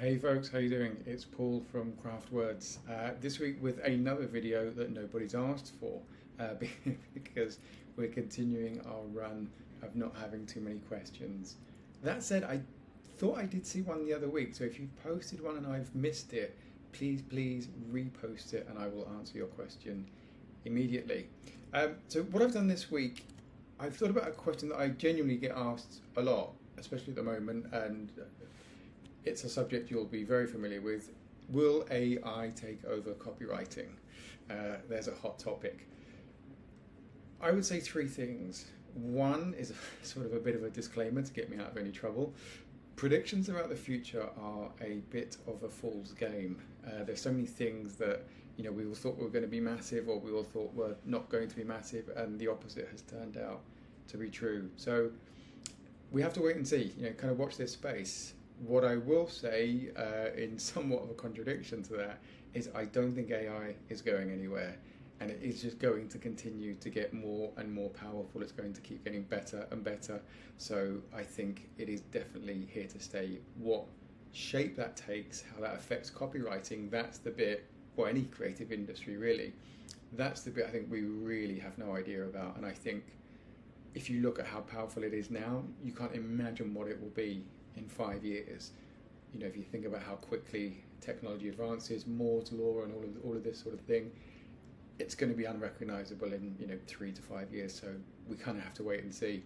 Hey folks, how you doing? It's Paul from Craft Words. This week with another video that nobody's asked for because we're continuing our run of not having too many questions. That said, I thought I did see one the other week, so if you've posted one and I've missed it, please repost it and I will answer your question immediately. So what I've done this week, I've thought about a question that I genuinely get asked a lot, especially at the moment, and it's a subject you'll be very familiar with. Will AI take over copywriting? There's a hot topic. I would say three things. One is sort of a bit of a disclaimer to get me out of any trouble. Predictions about the future are a bit of a fool's game. There's so many things that we all thought were going to be massive, or we all thought were not going to be massive, and the opposite has turned out to be true. So we have to wait and see. Kind of watch this space. What I will say, in somewhat of a contradiction to that, is I don't think AI is going anywhere, and it is just going to continue to get more and more powerful. It's going to keep getting better and better. So I think it is definitely here to stay. What shape that takes, how that affects copywriting, that's the bit, or any creative industry really, that's the bit I think we really have no idea about. And I think if you look at how powerful it is now, you can't imagine what it will be in 5 years. If you think about how quickly technology advances, Moore's law and all of this sort of thing, it's going to be unrecognizable in 3 to 5 years. So we kind of have to wait and see.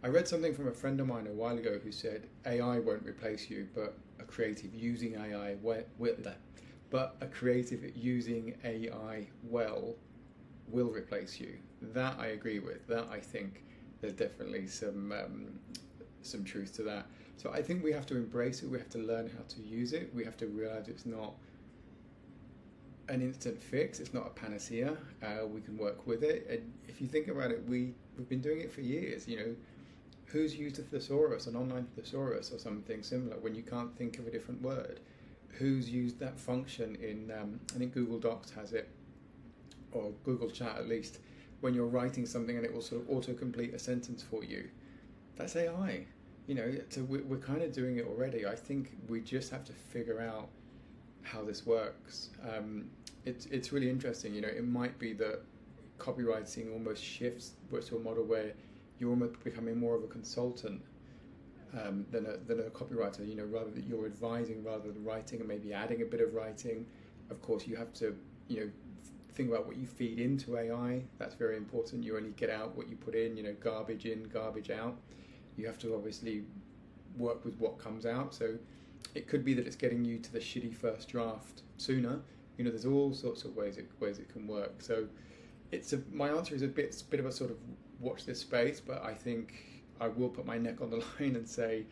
I read something from a friend of mine a while ago who said AI won't replace you, but a creative using AI well will replace you. That I agree with. That I think there's definitely some truth to that. So I think we have to embrace it. We have to learn how to use it. We have to realize it's not an instant fix. It's not a panacea. We can work with it. And if you think about it, we've been doing it for years. Who's used a thesaurus, an online thesaurus or something similar when you can't think of a different word? Who's used that function in, I think Google Docs has it, or Google Chat at least, when you're writing something and it will sort of auto-complete a sentence for you. That's AI. So we're kind of doing it already. I think we just have to figure out how this works. It's really interesting. It might be that copywriting almost shifts to a model where you're almost becoming more of a consultant than a copywriter. Rather that you're advising rather than writing, and maybe adding a bit of writing. Of course, you have to think about what you feed into AI. That's very important. You only get out what you put in. Garbage in, garbage out. You have to obviously work with what comes out. So it could be that it's getting you to the shitty first draft sooner. There's all sorts of ways it can work. So my answer is a bit of a sort of watch this space, but I think I will put my neck on the line and say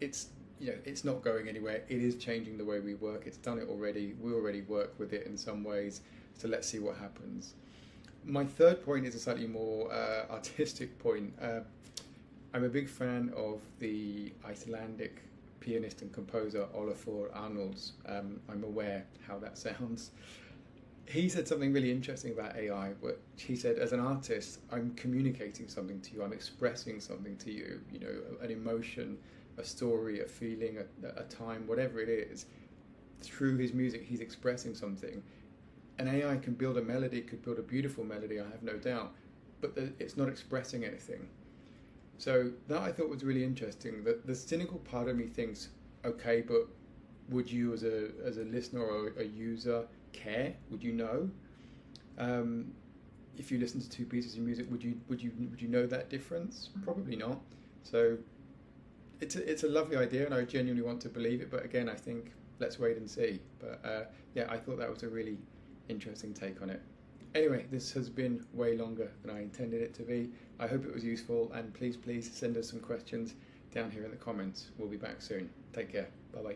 it's not going anywhere. It is changing the way we work. It's done it already. We already work with it in some ways. So let's see what happens. My third point is a slightly more artistic point. I'm a big fan of the Icelandic pianist and composer Olafur Arnalds. I'm aware how that sounds. He said something really interesting about AI, which he said, as an artist, I'm communicating something to you, I'm expressing something to you, an emotion, a story, a feeling, a time, whatever it is. Through his music, he's expressing something. An AI can build a melody, could build a beautiful melody, I have no doubt, but it's not expressing anything. So that I thought was really interesting. That the cynical part of me thinks, okay, but would you as a listener or a user care? Would you know? If you listen to two pieces of music, would you know that difference? Probably not. So it's a lovely idea, and I genuinely want to believe it. But again, I think let's wait and see. But I thought that was a really interesting take on it. Anyway, this has been way longer than I intended it to be. I hope it was useful, and please send us some questions down here in the comments. We'll be back soon. Take care. Bye-bye.